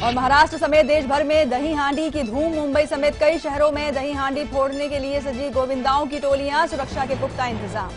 और महाराष्ट्र समेत देश भर में दही हांडी की धूम। मुंबई समेत कई शहरों में दही हांडी फोड़ने के लिए सजी गोविंदाओं की टोलियां, सुरक्षा के पुख्ता इंतजाम।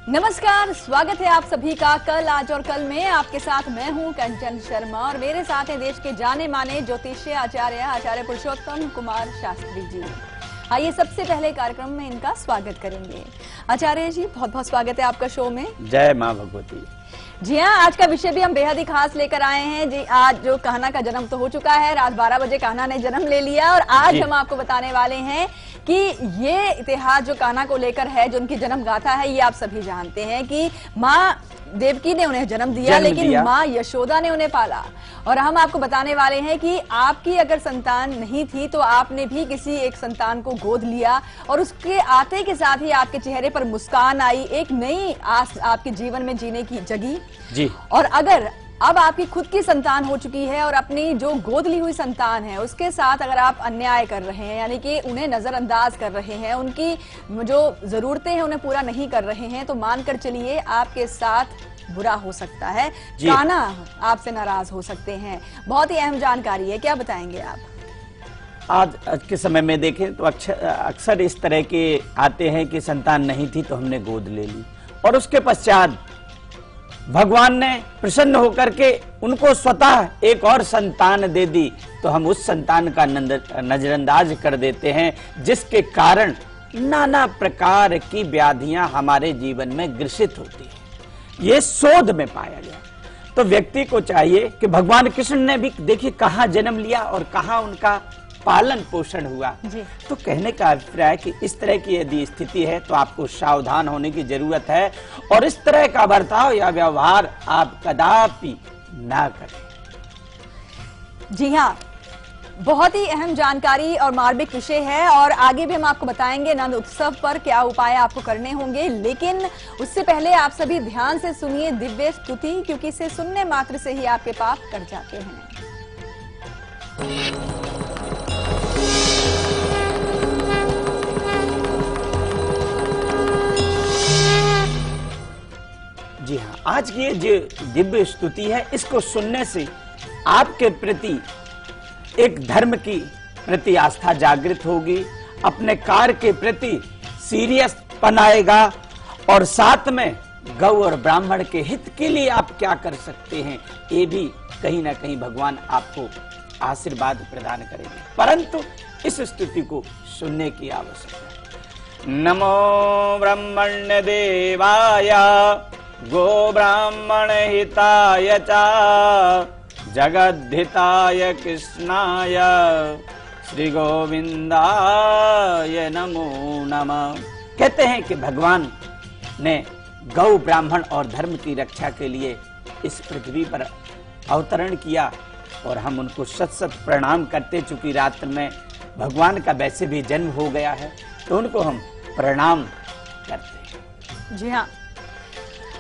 नमस्कार, स्वागत है आप सभी का कल, आज और कल में। आपके साथ मैं हूं कंचन शर्मा और मेरे साथ हैं देश के जाने माने ज्योतिषीय आचार्य पुरुषोत्तम कुमार शास्त्री जी। आइए सबसे पहले कार्यक्रम में इनका स्वागत करेंगे। आचार्य जी, बहुत बहुत स्वागत है आपका शो में। जय मां भगवती। जी हाँ, आज का विषय भी हम बेहद ही खास लेकर आए हैं जी। आज जो कान्हा का जन्म तो हो चुका है, रात 12 बजे कान्हा ने जन्म ले लिया और आज हम आपको बताने वाले हैं कि ये इतिहास जो कान्हा को लेकर है, जो उनकी जन्म गाथा है, ये आप सभी जानते हैं कि माँ देवकी ने उन्हें जन्म दिया लेकिन माँ यशोदा ने उन्हें पाला। और हम आपको बताने वाले हैं कि आपकी अगर संतान नहीं थी तो आपने भी किसी एक संतान को गोद लिया और उसके आते के साथ ही आपके चेहरे पर मुस्कान आई, एक नई आस आपके जीवन में जीने की जगी जी। और अगर अब आपकी खुद की संतान हो चुकी है और अपनी जो गोद ली हुई संतान है उसके साथ अगर आप अन्याय कर रहे हैं, यानी कि उन्हें नजरअंदाज कर रहे हैं, उनकी जो जरूरतें हैं उन्हें पूरा नहीं कर रहे हैं, तो मानकर चलिए आपके साथ बुरा हो सकता है। कान्हा आपसे नाराज हो सकते हैं। बहुत ही अहम जानकारी है, क्या बताएंगे आप? आज के समय में देखें तो अक्सर इस तरह के आते हैं कि संतान नहीं थी तो हमने गोद ले ली और उसके पश्चात भगवान ने प्रसन्न होकर के उनको स्वतः एक और संतान दे दी, तो हम उस संतान का नजरअंदाज कर देते हैं, जिसके कारण नाना प्रकार की व्याधियां हमारे जीवन में ग्रसित होती हैं। ये शोध में पाया गया। तो व्यक्ति को चाहिए कि भगवान कृष्ण ने भी देखिए कहाँ जन्म लिया और कहाँ उनका पालन पोषण हुआ। तो कहने का अभिप्राय कि इस तरह की यदि स्थिति है तो आपको सावधान होने की जरूरत है और इस तरह का बर्ताव या व्यवहार आप कदापि ना करें। जी हाँ, बहुत ही अहम जानकारी और मार्मिक विषय है और आगे भी हम आपको बताएंगे नंद उत्सव पर क्या उपाय आपको करने होंगे, लेकिन उससे पहले आप सभी ध्यान से सुनिए दिव्य स्तुति, क्योंकि इसे सुनने मात्र से ही आपके पाप कट जाते हैं। जी हाँ, आज की ये जो दिव्य स्तुति है, इसको सुनने से आपके प्रति एक धर्म की प्रति आस्था जागृत होगी, अपने कार्य के प्रति सीरियस बनाएगा और साथ में गौ और ब्राह्मण के हित के लिए आप क्या कर सकते हैं, ये भी कहीं ना कहीं भगवान आपको आशीर्वाद प्रदान करेंगे। परंतु इस स्तुति को सुनने की आवश्यकता है। नमो ब्रह्मण्य देवाय गो ब्राह्मण हिताय च जगद्धिताय कृष्णाय श्री गोविंदाय नमो नमः। कहते हैं कि भगवान ने गौ ब्राह्मण और धर्म की रक्षा के लिए इस पृथ्वी पर अवतरण किया और हम उनको सत सत प्रणाम करते, चूंकि रात्र में भगवान का वैसे भी जन्म हो गया है तो उनको हम प्रणाम करते हैं। जी हाँ,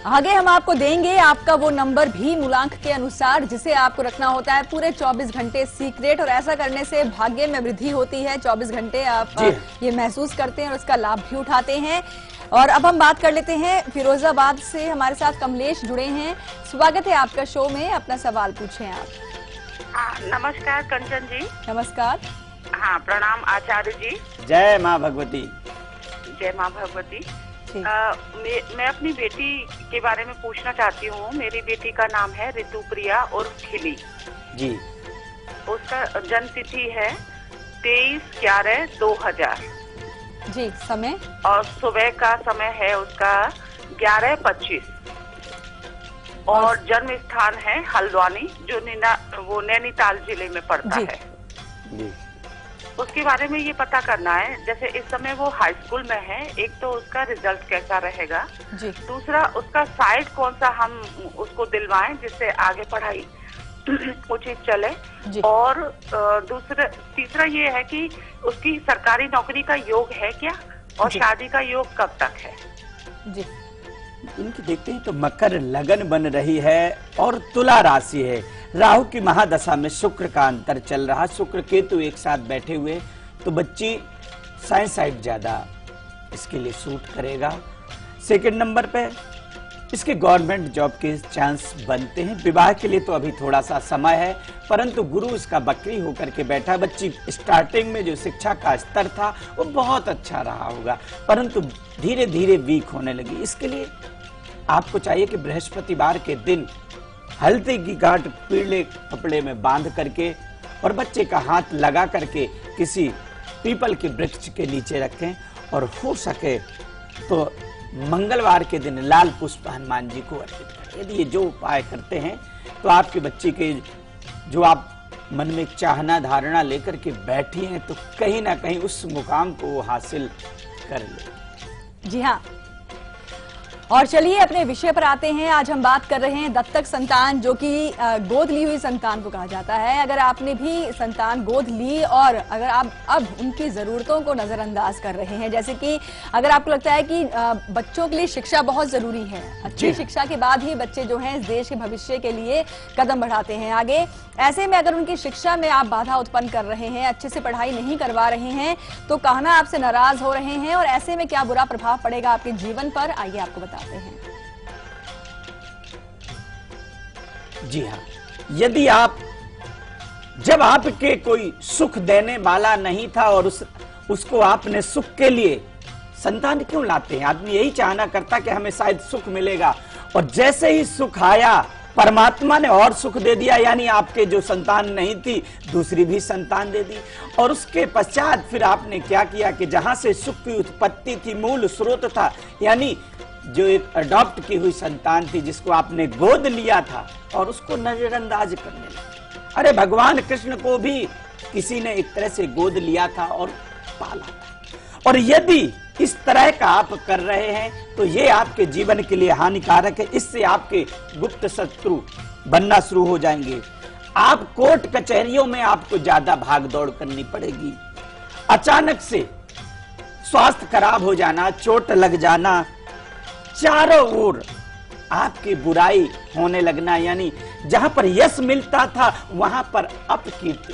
आगे हम आपको देंगे आपका वो नंबर भी मूलांक के अनुसार जिसे आपको रखना होता है पूरे 24 घंटे सीक्रेट, और ऐसा करने से भाग्य में वृद्धि होती है। 24 घंटे आप ये महसूस करते हैं और उसका लाभ भी उठाते हैं। और अब हम बात कर लेते हैं फिरोजाबाद से, हमारे साथ कमलेश जुड़े हैं। स्वागत है आपका शो में, अपना सवाल पूछें आप। नमस्कार कंचन जी। नमस्कार। हाँ, प्रणाम आचार्य जी। जय माँ भगवती। जय माँ भगवती। ठीक। मैं अपनी बेटी के बारे में पूछना चाहती हूँ। मेरी बेटी का नाम है ऋतु प्रिया और खिली जी। उसका जन्म तिथि है 23/11/2000 जी। समय? और सुबह का समय है उसका 11:25 और जन्म स्थान है हल्द्वानी, जो वो नैनीताल जिले में पड़ता जी। है। जी। उसके बारे में ये पता करना है, जैसे इस समय वो हाई स्कूल में है, एक तो उसका रिजल्ट कैसा रहेगा, जी। दूसरा उसका साइड कौन सा हम उसको दिलवाएं जिससे आगे पढ़ाई उचित चले, जी। और तीसरा ये है कि उसकी सरकारी नौकरी का योग है क्या, और जी। शादी का योग कब तक है। जी। इनकी देखते हैं तो मकर लगन बन रही है और तुला राशि है। राहु की महादशा में शुक्र का अंतर चल रहा, शुक्र केतु एक साथ बैठे हुए, तो बच्ची साइंस साइड ज्यादा इसके लिए सूट करेगा। सेकंड नंबर पे इसके गवर्नमेंट जॉब के चांस बनते हैं। विवाह के लिए तो अभी थोड़ा सा समय है, परंतु गुरु इसका बकरी होकर के बैठा। बच्ची स्टार्टिंग में जो शिक्षा का स्तर था वो बहुत अच्छा रहा होगा, परंतु धीरे धीरे वीक होने लगी। इसके लिए आपको चाहिए कि बृहस्पतिवार के दिन हल्दी की गांठ पीले कपड़े में बांध करके और बच्चे का हाथ लगा करके किसी पीपल के वृक्ष के नीचे रखें, और हो सके तो मंगलवार के दिन लाल पुष्प हनुमान जी को अर्पित करें। यदि ये जो उपाय करते हैं तो आपके बच्चे के जो आप मन में चाहना धारणा लेकर के बैठी हैं, तो कहीं ना कहीं उस मुकाम को वो हासिल कर ले। जी हाँ, और चलिए अपने विषय पर आते हैं। आज हम बात कर रहे हैं दत्तक संतान, जो कि गोद ली हुई संतान को कहा जाता है। अगर आपने भी संतान गोद ली और अगर आप अब उनकी जरूरतों को नजरअंदाज कर रहे हैं, जैसे कि अगर आपको लगता है कि बच्चों के लिए शिक्षा बहुत जरूरी है, अच्छी शिक्षा के बाद ही बच्चे जो हैं इस देश के भविष्य के लिए कदम बढ़ाते हैं आगे, ऐसे में अगर उनकी शिक्षा में आप बाधा उत्पन्न कर रहे हैं, अच्छे से पढ़ाई नहीं करवा रहे हैं, तो कहना आपसे नाराज हो रहे हैं, और ऐसे में क्या बुरा प्रभाव पड़ेगा आपके जीवन पर, आइए आपको बताते हैं। जी हाँ, यदि जब आपके कोई सुख देने वाला नहीं था और उसको आपने सुख के लिए संतान क्यों लाते हैं? आदमी यही चाहना करता कि हमें शायद सुख मिलेगा, और जैसे ही सुख आया परमात्मा ने और सुख दे दिया, यानी आपके जो संतान नहीं थी दूसरी भी संतान दे दी। और उसके पश्चात फिर आपने क्या किया कि जहां से सुख की उत्पत्ति थी, मूल स्रोत था, यानी जो एक अडॉप्ट की हुई संतान थी जिसको आपने गोद लिया था, और उसको नजरअंदाज करने लगे। अरे भगवान कृष्ण को भी किसी ने एक तरह से गोद लिया था और पाला था। और यदि इस तरह का आप कर रहे हैं तो ये आपके जीवन के लिए हानिकारक है। इससे आपके गुप्त शत्रु बनना शुरू हो जाएंगे। आप कोर्ट कचहरियों में आपको ज्यादा भाग दौड़ करनी पड़ेगी। अचानक से स्वास्थ्य खराब हो जाना, चोट लग जाना, चारों ओर आपकी बुराई होने लगना, यानी जहां पर यश मिलता था वहां पर अपकीर्ति।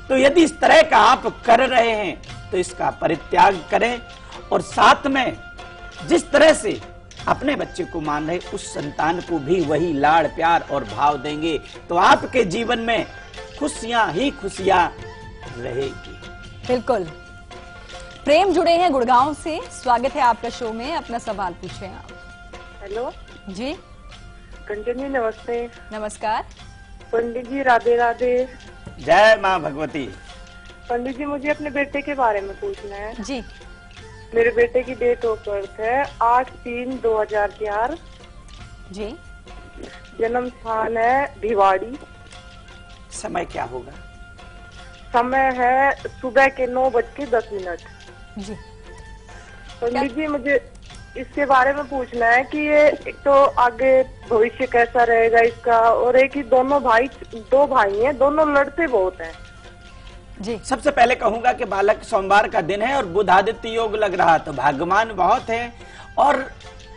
तो यदि इस तरह का आप कर रहे हैं तो इसका परित्याग करें, और साथ में जिस तरह से अपने बच्चे को मान रहे उस संतान को भी वही लाड़ प्यार और भाव देंगे, तो आपके जीवन में खुशियां ही खुशियां रहेगी। बिल्कुल। प्रेम जुड़े हैं गुड़गांव से, स्वागत है आपका शो में, अपना सवाल पूछें आप। हेलो जी। कंचन जी नमस्ते। नमस्कार। पंडित जी राधे राधे। जय मां भगवती। पंडित जी मुझे अपने बेटे के बारे में पूछना है। जी। मेरे बेटे की डेट ऑफ बर्थ है 8/3/2004। जी। जन्म स्थान है भिवाड़ी। समय क्या होगा? समय है सुबह के 9:10। जी। पंडित जी मुझे इसके बारे में पूछना है कि ये एक तो आगे भविष्य कैसा रहेगा इसका, और एक ही दो भाई हैं, दोनों लड़ते बहुत हैं। जी। सबसे पहले कहूंगा कि बालक सोमवार का दिन है और बुध आदित्य योग लग रहा, तो भाग्यवान बहुत है। और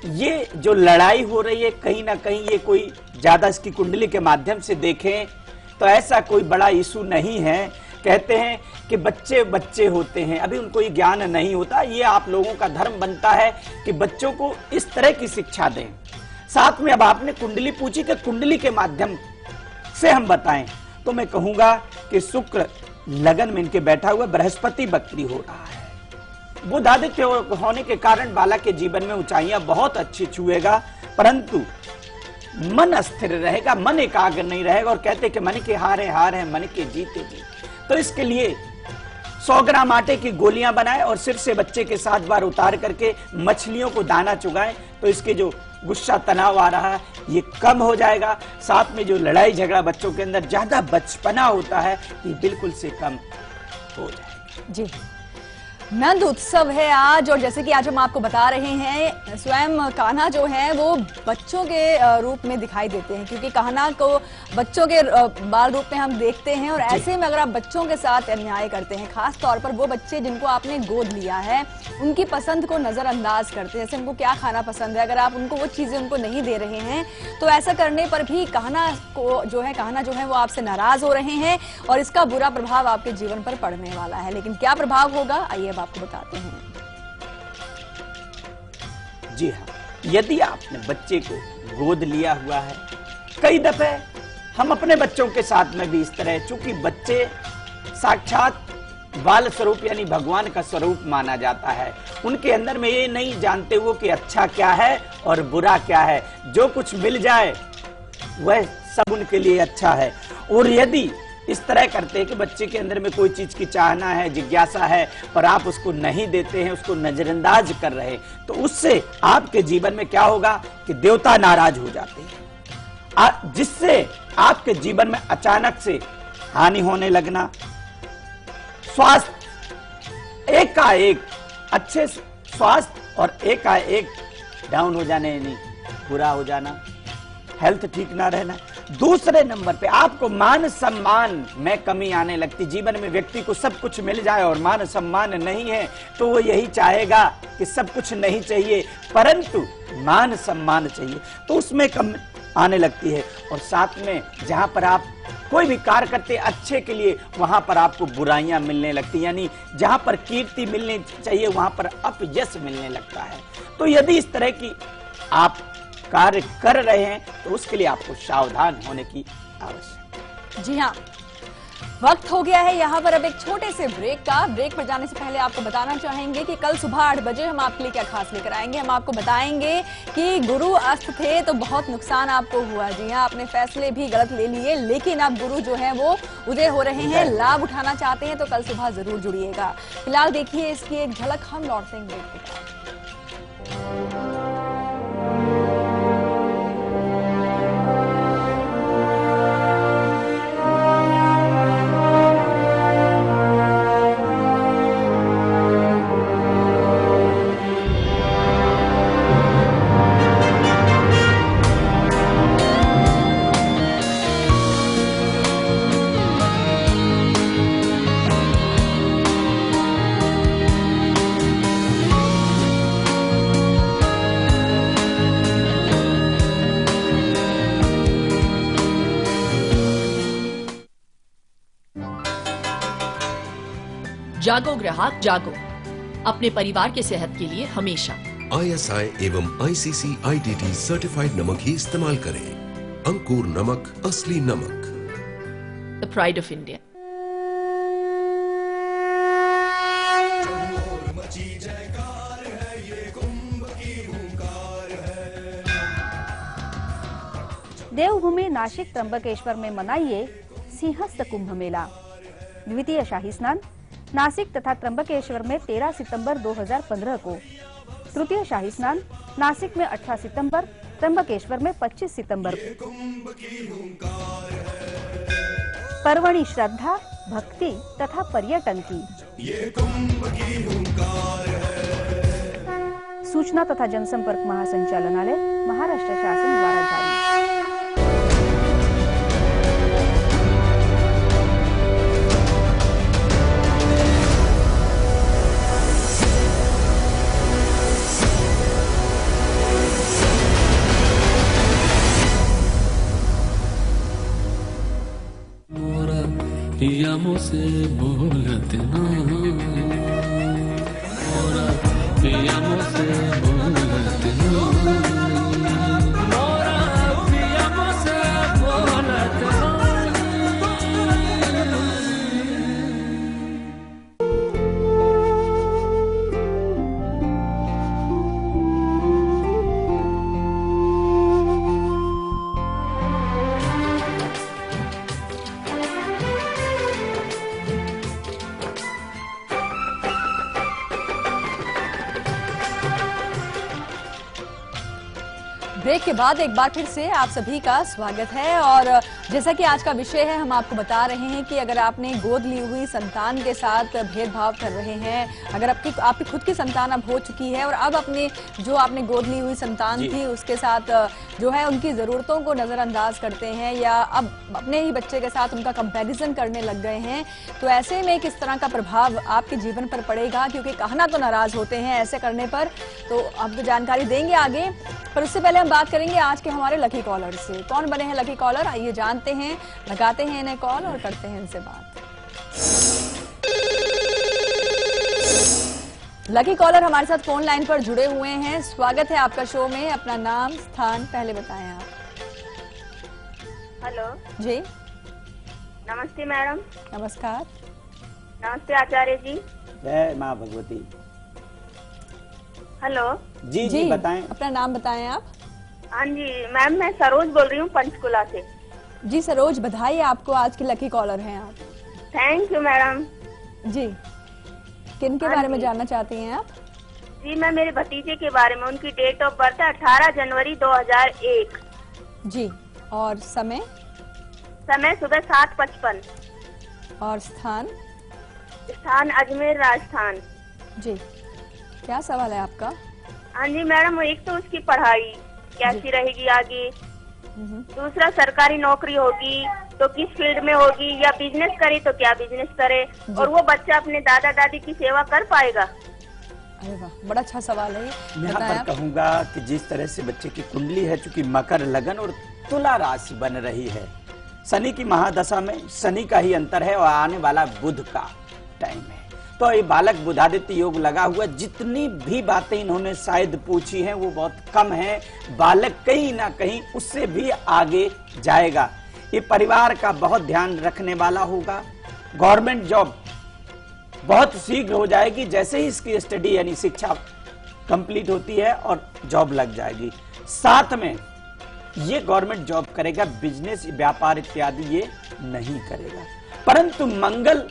ये जो लड़ाई हो रही है कहीं ना कहीं ये कोई ज्यादा इसकी कुंडली के माध्यम से देखें तो ऐसा कोई बड़ा इशू नहीं है। कहते हैं कि बच्चे बच्चे होते हैं, अभी उनको ये ज्ञान नहीं होता। ये आप लोगों का धर्म बनता है कि बच्चों को इस तरह की शिक्षा दें। साथ में अब आपने कुंडली पूछी कि कुंडली के माध्यम से हम बताएं, तो मैं कहूंगा कि शुक्र लगन में इनके बैठा हुआ, बृहस्पति बकरी हो रहा है, बुध आदित्य होने के कारण बालक के जीवन में ऊंचाइयां बहुत अच्छी छुएगा, परंतु मन अस्थिर रहेगा, मन एकाग्र नहीं रहेगा। और कहते कि मन के हार है मन के जीते जीत। तो इसके लिए 100 ग्राम आटे की गोलियां बनाए और सिर से बच्चे के 7 बार उतार करके मछलियों को दाना चुगाएं, तो इसके जो गुस्सा तनाव आ रहा है ये कम हो जाएगा। साथ में जो लड़ाई झगड़ा बच्चों के अंदर ज्यादा बचपना होता है ये बिल्कुल से कम हो जाएगा। जी, नंद उत्सव है आज, और जैसे कि आज हम आपको बता रहे हैं, स्वयं कान्हा जो है वो बच्चों के रूप में दिखाई देते हैं, क्योंकि कान्हा को बच्चों के बाल रूप में हम देखते हैं। और ऐसे में अगर आप बच्चों के साथ अन्याय करते हैं, खास तौर पर वो बच्चे जिनको आपने गोद लिया है, उनकी पसंद को नजरअंदाज करते हैं, जैसे उनको क्या खाना पसंद है, अगर आप उनको वो चीजें उनको नहीं दे रहे हैं, तो ऐसा करने पर भी कान्हा जो है वो आपसे नाराज हो रहे हैं, और इसका बुरा प्रभाव आपके जीवन पर पड़ने वाला है। लेकिन क्या प्रभाव होगा, आइए आपको बताते हैं। जी हाँ, यदि आपने बच्चे को गोद लिया हुआ है, कई दफे हम अपने बच्चों के साथ में भी इस तरह, चूंकि बच्चे साक्षात बाल स्वरूप यानी भगवान का स्वरूप माना जाता है, उनके अंदर में ये नहीं जानते वो कि अच्छा क्या है और बुरा क्या है, जो कुछ मिल जाए वह सब उनके लिए अच्छा है। और यदि इस तरह करते हैं कि बच्चे के अंदर में कोई चीज की चाहना है, जिज्ञासा है, और आप उसको नहीं देते हैं, उसको नजरअंदाज कर रहे हैं, तो उससे आपके जीवन में क्या होगा कि देवता नाराज हो जाते हैं, जिससे आपके जीवन में अचानक से हानि होने लगना, स्वास्थ्य एकाएक अच्छे स्वास्थ्य और एकाएक डाउन हो जाने यानी बुरा हो जाना, हेल्थ ठीक ना रहना। दूसरे नंबर पे आपको मान सम्मान में कमी आने लगती। जीवन में व्यक्ति को सब कुछ मिल जाए और मान सम्मान नहीं है तो वो यही चाहेगा कि सब कुछ नहीं चाहिए परंतु मान सम्मान चाहिए, तो उसमें कम आने लगती है। और साथ में जहां पर आप कोई भी कार्य करते अच्छे के लिए, वहां पर आपको बुराइयां मिलने लगती, यानी जहां पर कीर्ति मिलनी चाहिए वहां पर अपयश मिलने लगता है। तो यदि इस तरह की आप कार्य कर रहे हैं तो उसके लिए आपको सावधान होने की आवश्यकता। जी हाँ, वक्त हो गया है यहाँ पर अब एक छोटे से ब्रेक का। ब्रेक पर जाने से पहले आपको बताना चाहेंगे कि कल सुबह 8 बजे हम आपके लिए क्या खास लेकर आएंगे। हम आपको बताएंगे कि गुरु अस्त थे तो बहुत नुकसान आपको हुआ। जी हाँ, आपने फैसले भी गलत ले लिए, लेकिन अब गुरु जो है वो उदय हो रहे हैं, लाभ उठाना चाहते हैं तो कल सुबह जरूर जुड़िएगा। फिलहाल देखिए इसकी एक झलक, हम लौटते हैं ब्रेक के बाद। जागो ग्राहक जागो, अपने परिवार के सेहत के लिए हमेशा ISI एवं ICC ITT सर्टिफाइड नमक ही इस्तेमाल करें। अंकुर नमक, असली नमक। The pride of India. देवभूमि नासिक त्र्यंबकेश्वर में मनाइए सिंहस्थ कुंभ मेला। द्वितीय शाही स्नान नासिक तथा त्र्यंबकेश्वर में 13 सितंबर 2015 को, तृतीय शाही स्नान नासिक में 18 सितंबर, त्र्यंबकेश्वर में 25 सितंबर को। पर्वणि श्रद्धा, भक्ति तथा पर्यटन की। सूचना तथा जनसंपर्क महासंचालनालय, महाराष्ट्र शासन द्वारा जारी। पियामो से बोलते ना, पियामो से बोलते ना, पियामो से बोलते ना। ब्रेक के बाद एक बार फिर से आप सभी का स्वागत है। और जैसा कि आज का विषय है, हम आपको बता रहे हैं कि अगर आपने गोद ली हुई संतान के साथ भेदभाव कर रहे हैं, अगर आपकी खुद की संतान अब हो चुकी है और अब अपने जो आपने गोद ली हुई संतान थी उसके साथ जो है उनकी जरूरतों को नजरअंदाज करते हैं या अब अपने ही बच्चे के साथ उनका कंपैरिजन करने लग गए हैं, तो ऐसे में किस तरह का प्रभाव आपके जीवन पर पड़ेगा, क्योंकि कहना तो नाराज होते हैं ऐसे करने पर। तो आपको जानकारी देंगे आगे, पर उससे पहले हम बात करेंगे आज के हमारे लकी कॉलर से। कौन बने हैं लकी कॉलर, आइए जानते हैं, लगाते हैं इन्हें कॉल और करते हैं इनसे बात। लकी कॉलर हमारे साथ फोन लाइन पर जुड़े हुए हैं। स्वागत है आपका शो में। अपना नाम स्थान पहले बताएं आप। हेलो जी नमस्ते मैडम। नमस्कार। नमस्ते आचार्य जी। जय माँ भगवती। हेलो जी जी बताएं। अपना नाम बताएं आप। हाँ जी मैम, मैं सरोज बोल रही हूँ पंचकुला से। जी सरोज, बधाई आपको, आज की लकी कॉलर हैं आप। थैंक यू मैडम जी, किन के बारे में जानना चाहती हैं आप? जी मैं मेरे भतीजे के बारे में, उनकी डेट ऑफ बर्थ है 18 जनवरी 2001। जी, और समय? समय सुबह 7:55। और स्थान? स्थान अजमेर राजस्थान। जी, क्या सवाल है आपका? हाँ जी मैडम, एक तो उसकी पढ़ाई कैसी रहेगी आगे, दूसरा सरकारी नौकरी होगी तो किस फील्ड में होगी, या बिजनेस करे तो क्या बिजनेस करे, और वो बच्चा अपने दादा दादी की सेवा कर पाएगा। अरे वाह, बड़ा अच्छा सवाल है। मैं यहाँ पर कहूंगा कि जिस तरह से बच्चे की कुंडली है, चूंकि मकर लगन और तुला राशि बन रही है, शनि की महादशा में शनि का ही अंतर है और आने वाला बुध का टाइम है, तो ये बालक बुधादित्य योग लगा हुआ। जितनी भी बातें इन्होंने शायद पूछी हैं वो बहुत कम है। बालक कहीं ना कहीं उससे भी आगे जाएगा। ये परिवार का बहुत ध्यान रखने वाला होगा। गवर्नमेंट जॉब बहुत शीघ्र हो जाएगी, जैसे ही इसकी स्टडी यानी शिक्षा कंप्लीट होती है और जॉब लग जाएगी। साथ में ये गवर्नमेंट जॉब करेगा, बिजनेस व्यापार इत्यादि ये नहीं करेगा। परंतु मंगल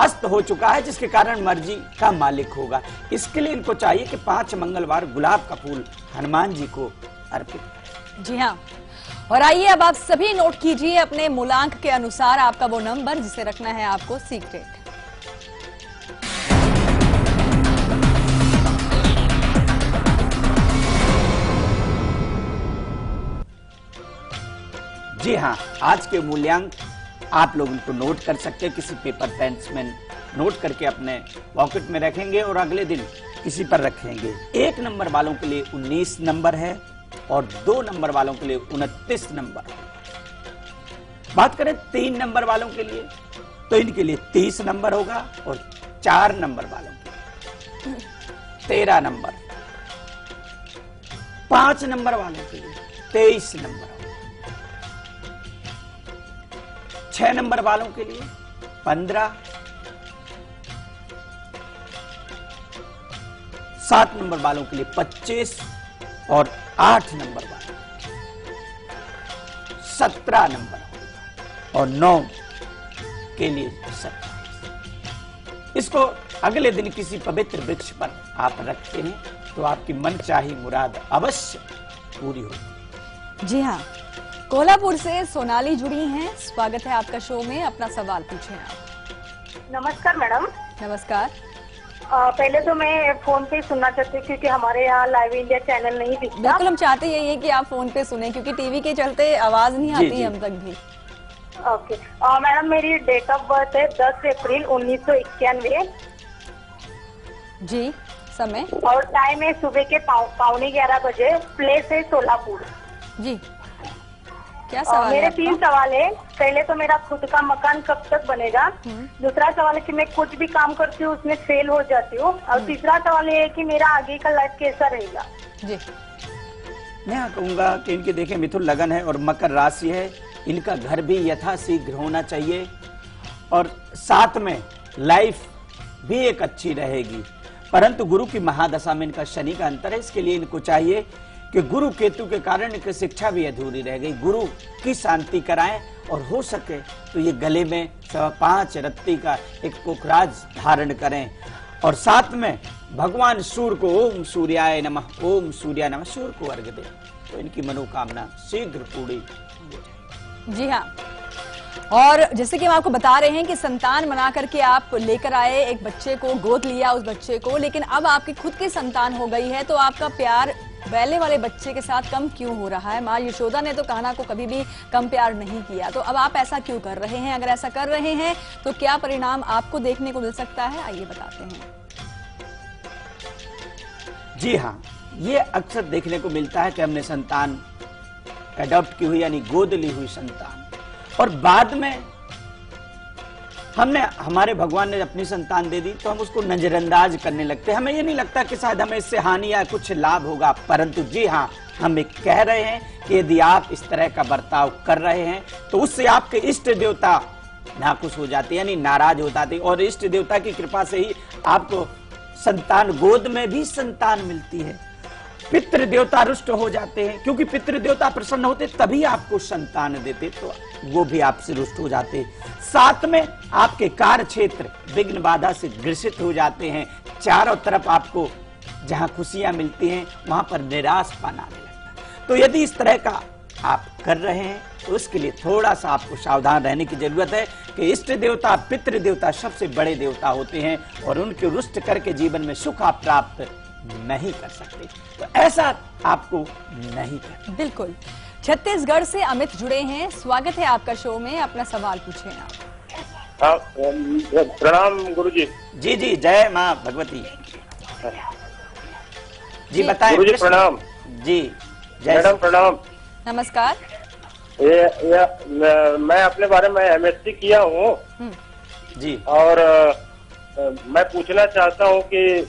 अस्त हो चुका है, जिसके कारण मर्जी का मालिक होगा। इसके लिए इनको चाहिए कि 5 मंगलवार गुलाब का फूल हनुमान जी को अर्पित करें। जी हाँ, और आइए अब आप सभी नोट कीजिए अपने मूलांक के अनुसार आपका वो नंबर जिसे रखना है आपको सीक्रेट। जी हाँ, आज के मूल्यांक आप लोग इनको नोट कर सकते हैं, किसी पेपर पेन में नोट करके अपने पॉकेट में रखेंगे और अगले दिन किसी पर रखेंगे। 1 नंबर वालों के लिए 19 नंबर है और 2 नंबर वालों के लिए 29 नंबर। बात करें 3 नंबर वालों के लिए तो इनके लिए 30 नंबर होगा और 4 नंबर वालों के लिए 13 नंबर, 5 नंबर वालों के लिए 23 नंबर, 6 नंबर वालों के लिए 15, 7 नंबर वालों के लिए 25 और 8 नंबर वालों 17 नंबर और 9 के लिए 27। इसको अगले दिन किसी पवित्र वृक्ष पर आप रखते हैं तो आपकी मनचाही मुराद अवश्य पूरी होगी। जी हाँ, कोल्हापुर से सोनाली जुड़ी हैं। स्वागत है आपका शो में। अपना सवाल पूछें आप। नमस्कार मैडम। नमस्कार। पहले तो मैं फोन पे सुनना चाहती हूँ क्योंकि हमारे यहाँ लाइव इंडिया चैनल नहीं दिखता। बिल्कुल, हम चाहते यही है कि आप फोन पे सुने, क्योंकि टीवी के चलते आवाज नहीं आती हम तक भी। ओके मैडम, मेरी डेट ऑफ बर्थ है 10 अप्रैल 1991। जी, समय? और टाइम है सुबह के 11:15 बजे। प्लेस है सोलापुर। जी, क्या सवाल मेरे है 3 सवाल है। पहले तो मेरा खुद का मकान कब तक बनेगा, दूसरा सवाल है कि मैं कुछ भी काम करती हूँ उसमें फेल हो जाती हूँ, और तीसरा सवाल ये है कि मेरा आगे का लाइफ कैसा रहेगा। जी, मैं यहाँ कहूंगा कि इनके देखें मिथुन लगन है और मकर राशि है, इनका घर भी यथाशीघ्र होना चाहिए और साथ में लाइफ भी एक अच्छी रहेगी। परंतु गुरु की महादशा में इनका शनि का अंतर है, इसके लिए इनको चाहिए कि गुरु केतु के कारण इनकी शिक्षा भी अधूरी रह गई। गुरु की शांति कराएं और हो सके तो ये गले में 5 रत्ती का एक पुखराज धारण करें और साथ में भगवान सूर्य को ओम सूर्याय नमः, ओम सूर्याय नमः, सूर्य को अर्घ्य दें। तो इनकी मनोकामना शीघ्र पूरी हो जाए। जी हाँ, और जैसे कि हम आपको बता रहे हैं कि संतान बना करके आप लेकर आए एक बच्चे को, गोद लिया उस बच्चे को, लेकिन अब आपकी खुद की संतान हो गई है तो आपका प्यार पहले वाले बच्चे के साथ कम क्यों हो रहा है? माँ यशोदा ने तो कान्हा को कभी भी कम प्यार नहीं किया, तो अब आप ऐसा क्यों कर रहे हैं? अगर ऐसा कर रहे हैं तो क्या परिणाम आपको देखने को मिल सकता है, आइए बताते हैं। जी हाँ, ये अक्सर देखने को मिलता है कि हमने संतान एडॉप्ट की हुई यानी गोद ली हुई संतान, और बाद में हमारे भगवान ने अपनी संतान दे दी तो हम उसको नजरअंदाज करने लगते हैं। हमें ये नहीं लगता कि शायद हमें इससे हानि या कुछ लाभ होगा, परंतु जी हाँ, हम एक कह रहे हैं कि यदि आप इस तरह का बर्ताव कर रहे हैं तो उससे आपके इष्ट देवता नाखुश हो जाते यानी नाराज हो जाते, और इष्ट देवता की कृपा से ही आपको संतान, गोद में भी संतान मिलती है। पितृ देवता रुष्ट हो जाते हैं, क्योंकि पितृ देवता प्रसन्न होते तभी आपको संतान देते, तो वो भी आपसे रुष्ट हो जाते हैं। साथ में आपके कार्य क्षेत्र विघ्न बाधा से ग्रसित हो जाते हैं। चारों तरफ आपको जहां खुशियां मिलती हैं वहां पर निराश पाना आने लगता है। तो यदि इस तरह का आप कर रहे हैं तो उसके लिए थोड़ा सा आपको सावधान रहने की जरूरत है कि इष्ट देवता, पितृ देवता सबसे बड़े देवता होते हैं और उनके रुष्ट करके जीवन में सुख आप प्राप्त नहीं कर सकते, तो ऐसा आपको नहीं करना। बिल्कुल। छत्तीसगढ़ से अमित जुड़े हैं, स्वागत है आपका शो में, अपना सवाल पूछें आप। हाँ, प्रणाम गुरुजी। जी जी, जय माँ भगवती जी, बताएं। गुरुजी प्रणाम। जी जय मैडम प्रणाम। नमस्कार। मैं अपने बारे में MSc किया हूँ जी, और मैं पूछना चाहता हूँ कि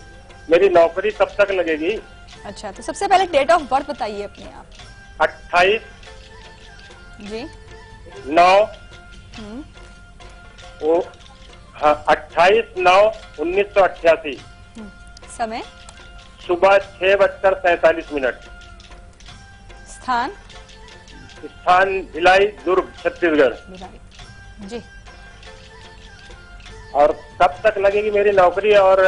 मेरी नौकरी कब तक लगेगी? अच्छा, तो सबसे पहले डेट ऑफ बर्थ बताइए अपने आप। 28 जी 9 हाँ 28/9/1988 समय सुबह 6:47। स्थान स्थान भिलाई, दुर्ग, छत्तीसगढ़। जी, और कब तक लगेगी मेरी नौकरी, और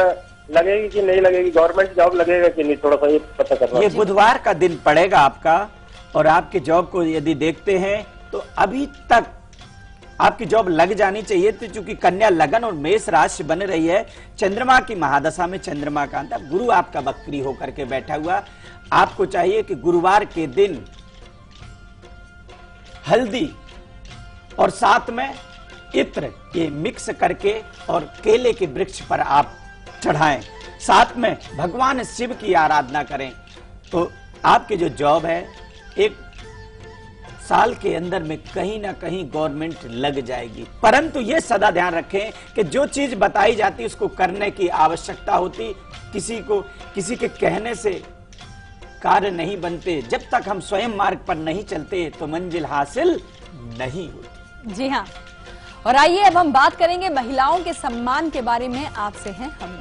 लगेगी कि नहीं लगेगी, गवर्नमेंट जॉब लगेगा कि नहीं, थोड़ा सा ये पता करना। ये बुधवार का दिन पड़ेगा आपका, और आपकी जॉब को यदि देखते हैं तो अभी तक आपकी जॉब लग जानी चाहिए। तो चूंकि कन्या लगन और मेष राशि बन रही है, चंद्रमा की महादशा में चंद्रमा का अंत, गुरु आपका वक्री होकर के बैठा हुआ, आपको चाहिए कि गुरुवार के दिन हल्दी और साथ में इत्र ये मिक्स करके और केले के वृक्ष पर आप चढ़ाएं, साथ में भगवान शिव की आराधना करें, तो आपकी जो जॉब है 1 साल के अंदर में कहीं ना कहीं गवर्नमेंट लग जाएगी। परंतु ये सदा ध्यान रखें कि जो चीज बताई जाती है उसको करने की आवश्यकता होती, किसी के कहने से कार्य नहीं बनते। जब तक हम स्वयं मार्ग पर नहीं चलते तो मंजिल हासिल नहीं होती। जी हाँ, और आइए अब हम बात करेंगे महिलाओं के सम्मान के बारे में, आपसे हैं हम।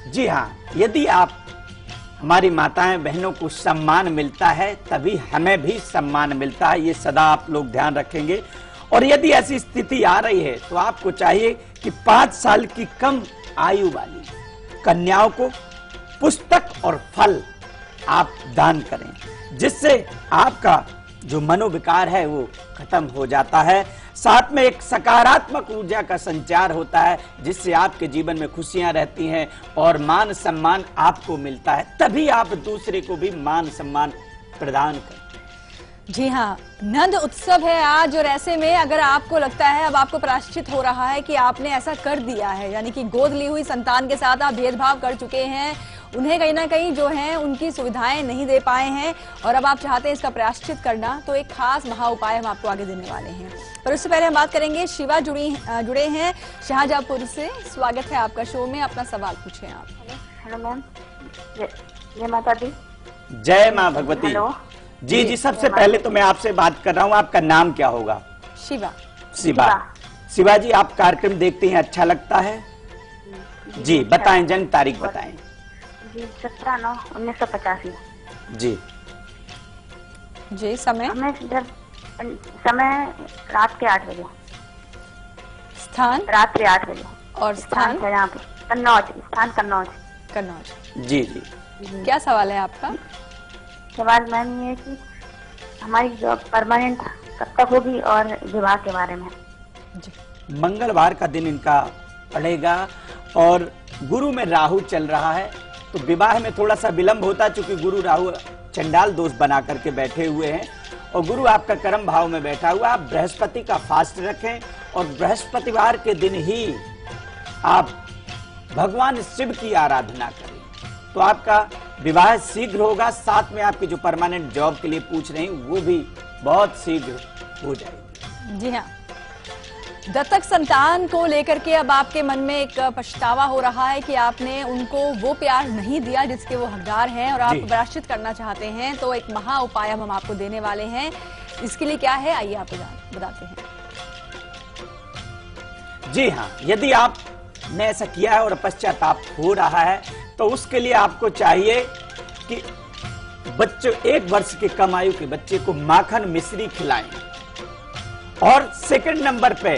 जी हाँ, यदि आप हमारी माताएं बहनों को सम्मान मिलता है तभी हमें भी सम्मान मिलता है, ये सदा आप लोग ध्यान रखेंगे। और यदि ऐसी स्थिति आ रही है तो आपको चाहिए कि 5 साल की कम आयु वाली कन्याओं को पुस्तक और फल आप दान करें, जिससे आपका जो मनोविकार है वो खत्म हो जाता है। साथ में एक सकारात्मक ऊर्जा का संचार होता है, जिससे आपके जीवन में खुशियां रहती हैं और मान सम्मान आपको मिलता है, तभी आप दूसरे को भी मान सम्मान प्रदान करें। जी हाँ, नंद उत्सव है आज, और ऐसे में अगर आपको लगता है अब आपको प्रायश्चित हो रहा है कि आपने ऐसा कर दिया है, यानी कि गोद ली हुई संतान के साथ आप भेदभाव कर चुके हैं, उन्हें कहीं ना कहीं जो है उनकी सुविधाएं नहीं दे पाए हैं, और अब आप चाहते हैं इसका प्रायश्चित करना, तो एक खास महा उपाय हम आपको आगे देने वाले हैं। पर उससे पहले हम बात करेंगे, शिवा जुड़े हैं शाहजहांपुर से, स्वागत है आपका शो में, अपना सवाल पूछें आप। हेलो मैम, जय माता दी। जय माँ भगवती। हेलो। जी जी, सबसे पहले तो मैं आपसे बात कर रहा हूँ, आपका नाम क्या होगा? शिवा। शिवा जी, आप कार्यक्रम देखते हैं, अच्छा लगता है? जी बताएं, जन्म तारीख बताएं। जी 17/9/1985। जी जी, समय समय रात के 8 बजे। स्थान रात्रि 8 बजे। और स्थान है यहाँ पे कन्नौज, स्थान कन्नौज। कन्नौज। जी जी। क्या सवाल है आपका? सवाल मैम ये कि हमारी जॉब परमानेंट कब तक होगी और विवाह के बारे में। जी। मंगलवार का दिन इनका पड़ेगा और गुरु में राहु चल रहा है, तो विवाह में थोड़ा सा विलंब होता है, चूंकि गुरु राहु चंडाल दोष बना करके बैठे हुए हैं और गुरु आपका कर्म भाव में बैठा हुआ। आप बृहस्पति का फास्ट रखें और बृहस्पतिवार के दिन ही आप भगवान शिव की आराधना करें, तो आपका विवाह शीघ्र होगा। साथ में आपकी जो परमानेंट जॉब के लिए पूछ रहे हैं वो भी बहुत शीघ्र हो जाएगी। जी हाँ, दत्तक संतान को लेकर के अब आपके मन में एक पछतावा हो रहा है कि आपने उनको वो प्यार नहीं दिया जिसके वो हकदार हैं और आप प्रायश्चित करना चाहते हैं, तो एक महा उपाय हम आपको देने वाले हैं। इसके लिए क्या है, आइए आपको बताते हैं। जी हाँ, यदि आपने ऐसा किया है और पश्चाताप हो रहा है तो उसके लिए आपको चाहिए कि बच्चों 1 वर्ष के कम आयु के बच्चे को माखन मिश्री खिलाएं और सेकंड नंबर पे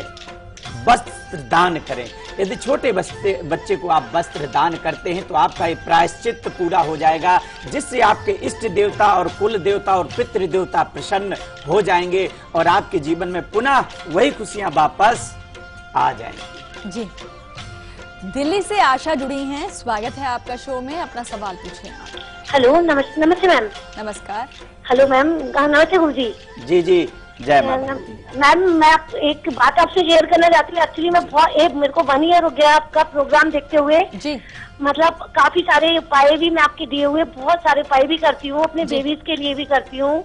वस्त्र दान करें। यदि छोटे बच्चे को आप वस्त्र दान करते हैं तो आपका ये प्रायश्चित पूरा हो जाएगा, जिससे आपके इष्ट देवता और कुल देवता और पितृ देवता प्रसन्न हो जाएंगे और आपके जीवन में पुनः वही खुशियां वापस आ जाएंगी। जी, दिल्ली से आशा जुड़ी हैं, स्वागत है आपका शो में। अपना सवाल पूछिए आप। हेलो, नमस्ते मैम। नमस्कार। हेलो मैम, नमस्ते गुरु जी। जी जी, जय माता। मैम, मैं एक बात आपसे शेयर करना चाहती हूँ। एक्चुअली मैं मेरे को 1 ईयर हो गया आपका प्रोग्राम देखते हुए। जी। मतलब काफी सारे उपाय भी मैं आपके दिए हुए, बहुत सारे उपाय भी करती हूँ, अपने बेबीज के लिए भी करती हूँ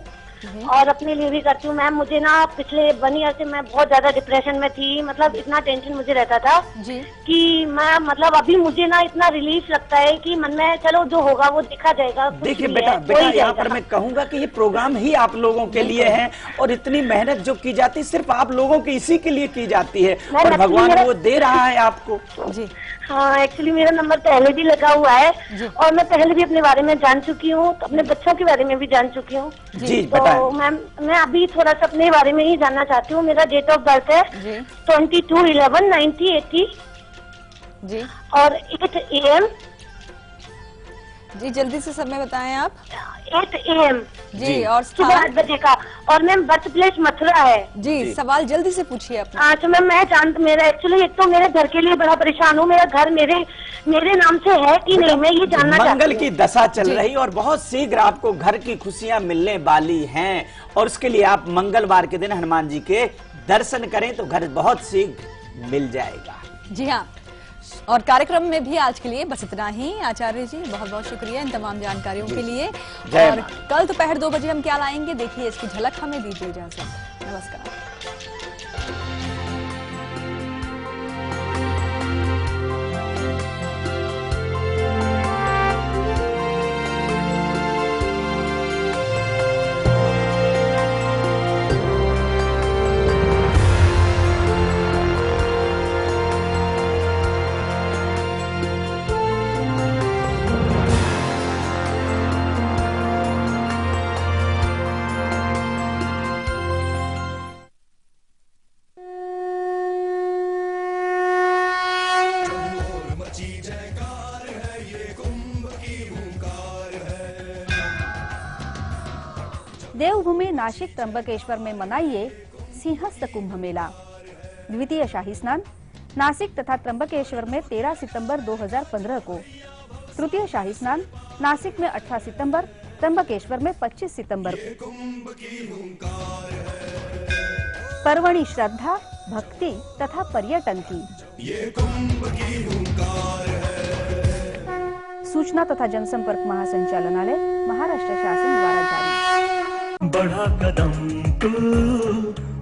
और अपने लिए भी करती हूँ। मैम, मुझे ना पिछले 1 ईयर से मैं बहुत ज्यादा डिप्रेशन में थी। मतलब इतना टेंशन मुझे रहता था जी कि मैं मतलब अभी मुझे ना इतना रिलीफ लगता है कि मन में चलो जो होगा वो देखा जाएगा। देखिए बेटा यहाँ पर मैं कहूंगा कि ये प्रोग्राम ही आप लोगों के लिए है और इतनी मेहनत जो की जाती है सिर्फ आप लोगों की इसी के लिए की जाती है और भगवान वो दे रहा है आपको। जी हाँ, एक्चुअली मेरा नंबर पहले भी लगा हुआ है और मैं पहले भी अपने बारे में जान चुकी हूँ, अपने बच्चों के बारे में भी जान चुकी हूँ। जी, तो मैम, मैं अभी थोड़ा सा अपने बारे में ही जानना चाहती हूँ। मेरा डेट ऑफ बर्थ है 22/11/1980 जी और 8 AM। जी, जल्दी से समय बताएं आप। 8 AM जी, और सुबह 8 बजे का। और मैम, बर्थ प्लेस मथुरा है। जी, सवाल जल्दी से पूछिए अपना। अच्छा मैम, मेरा एक्चुअली एक तो मेरे घर के लिए बड़ा परेशान हूँ। मेरा घर मेरे नाम से है कि नहीं, मैं ये जानना चाहती हूँ। मंगल की दशा चल रही और बहुत शीघ्र आपको घर की खुशियां मिलने वाली हैं और उसके लिए आप मंगलवार के दिन हनुमान जी के दर्शन करें तो घर बहुत शीघ्र मिल जाएगा। जी हाँ, और कार्यक्रम में भी आज के लिए बस इतना ही। आचार्य जी, बहुत बहुत शुक्रिया इन तमाम जानकारियों के लिए। और कल दोपहर 2 बजे हम क्या लाएंगे, देखिए इसकी झलक हमें दीजिए इजाजत। नमस्कार। देवभूमि नासिक त्र्यंबकेश्वर में मनाइए सिंहस्थ कुंभ मेला। द्वितीय शाही स्नान नासिक तथा त्र्यंबकेश्वर में 13 सितंबर 2015 को, तृतीय शाही स्नान नासिक में 18 सितंबर, त्र्यंबकेश्वर में 25 सितंबर को। पर्वणि श्रद्धा, भक्ति तथा पर्यटन की। सूचना तथा जनसंपर्क महासंचालनालय, महाराष्ट्र शासन द्वारा जारी। बढ़ा कदम तू,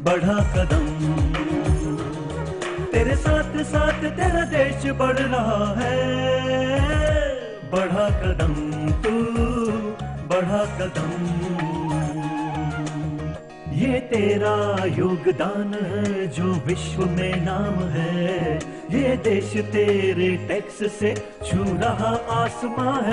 बढ़ा कदम, तेरे साथ साथ तेरा देश बढ़ रहा है। बढ़ा कदम तू, बढ़ा कदम, ये तेरा योगदान है जो विश्व में नाम है। ये देश तेरे टैक्स से छू रहा आसमां है।